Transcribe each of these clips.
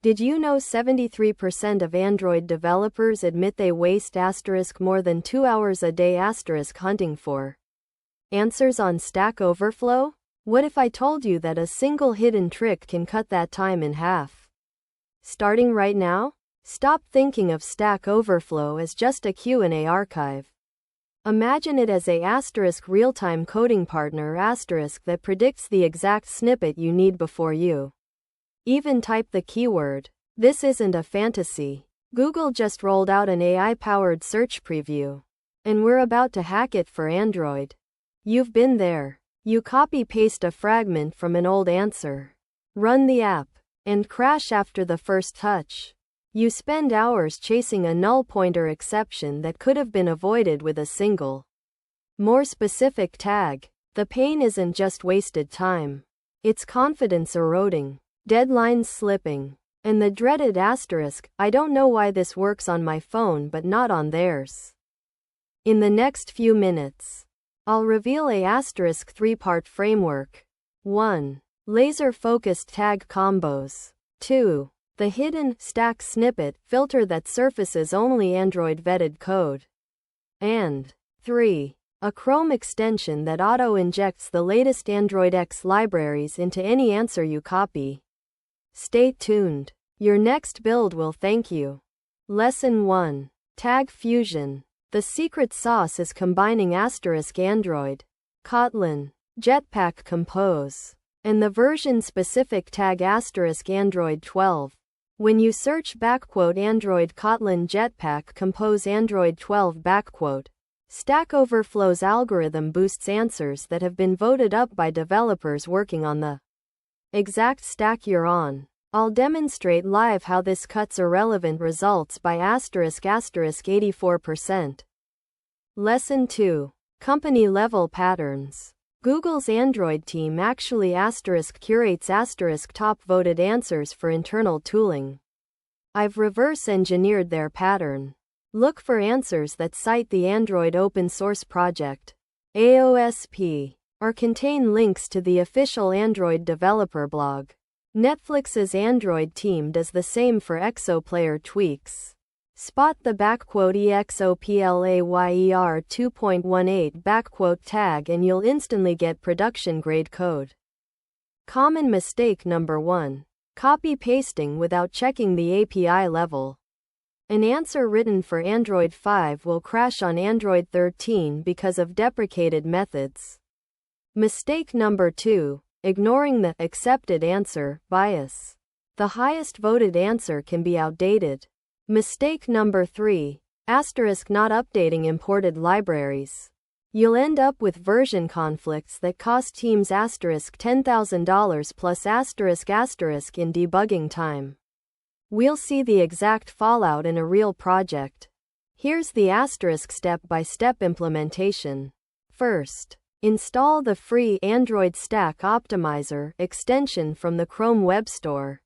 Did you know 73% of Android developers admit they waste more than 2 hours a day hunting for answers on Stack Overflow? What if I told you that a single hidden trick can cut that time in half? Starting right now, stop thinking of Stack Overflow as just a Q&A archive. Imagine it as a real-time coding partner that predicts the exact snippet you need before you even type the keyword. This isn't a fantasy. Google just rolled out an AI-powered search preview, and we're about to hack it for Android. You've been there. You copy-paste a fragment from an old answer, run the app, and crash after the first touch. You spend hours chasing a null pointer exception that could have been avoided with a single, more specific tag. The pain isn't just wasted time. It's confidence eroding, deadlines slipping, and the dreaded I don't know why this works on my phone but not on theirs. In the next few minutes, I'll reveal a three-part framework. 1. Laser-focused tag combos. 2. The hidden stack snippet filter that surfaces only Android-vetted code. And 3. A Chrome extension that auto-injects the latest Android X libraries into any answer you copy. Stay tuned. Your next build will thank you. Lesson 1. Tag Fusion. The secret sauce is combining Android, Kotlin, Jetpack Compose, and the version-specific tag Android 12. When you search Android Kotlin Jetpack Compose Android 12 Stack Overflow's algorithm boosts answers that have been voted up by developers working on the exact stack you're on. I'll demonstrate live how this cuts irrelevant results by **84%. Lesson 2. Company-level patterns. Google's Android team actually curates top-voted answers for internal tooling. I've reverse-engineered their pattern. Look for answers that cite the Android open-source project, AOSP, or contain links to the official Android developer blog. Netflix's Android team does the same for ExoPlayer tweaks. Spot the EXOPLAYER 2.18 tag and you'll instantly get production-grade code. Common mistake number 1. Copy-pasting without checking the API level. An answer written for Android 5 will crash on Android 13 because of deprecated methods. Mistake number 2. Ignoring the accepted answer bias. The highest voted answer can be outdated. Mistake number 3. Not updating imported libraries. You'll end up with version conflicts that cost teams $10,000 plus in debugging time. We'll see the exact fallout in a real project. Here's the step-by-step implementation. First, install the free Android Stack Optimizer extension from the Chrome Web Store.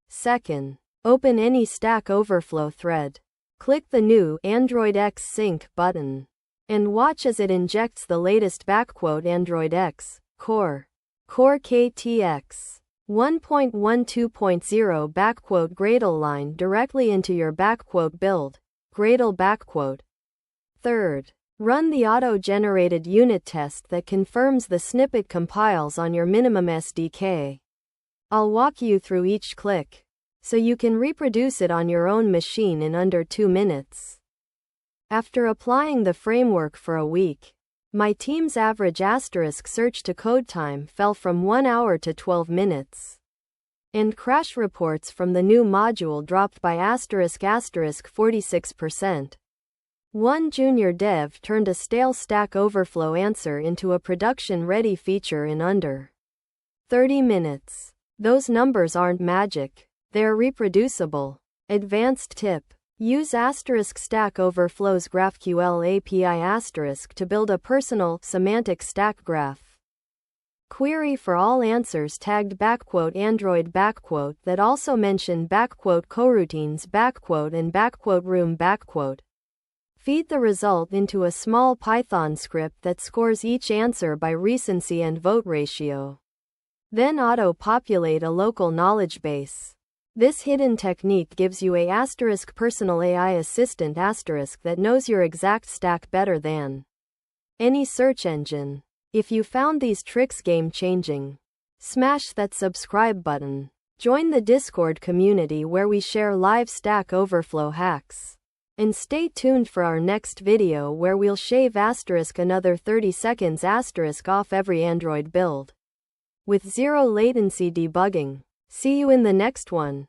Second, open any Stack Overflow thread. Click the new Android X Sync button and watch as it injects the latest Android X Core KTX 1.12.0 Gradle line directly into your build Gradle. Third, run the auto-generated unit test that confirms the snippet compiles on your minimum SDK. I'll walk you through each click, so you can reproduce it on your own machine in under 2 minutes. After applying the framework for a week, my team's average search to code time fell from 1 hour to 12 minutes. And crash reports from the new module dropped by *46%. One junior dev turned a stale Stack Overflow answer into a production-ready feature in under 30 minutes. Those numbers aren't magic. They're reproducible. Advanced tip. Use Stack Overflow's GraphQL API to build a personal, semantic stack graph. Query for all answers tagged Android that also mention coroutines and room . Feed the result into a small Python script that scores each answer by recency and vote ratio. Then auto-populate a local knowledge base. This hidden technique gives you a asterisk personal AI assistant asterisk that knows your exact stack better than any search engine. If you found these tricks game-changing, smash that subscribe button. Join the Discord community where we share live Stack Overflow hacks. And stay tuned for our next video where we'll shave asterisk another 30 seconds asterisk off every Android build with zero latency debugging. See you in the next one.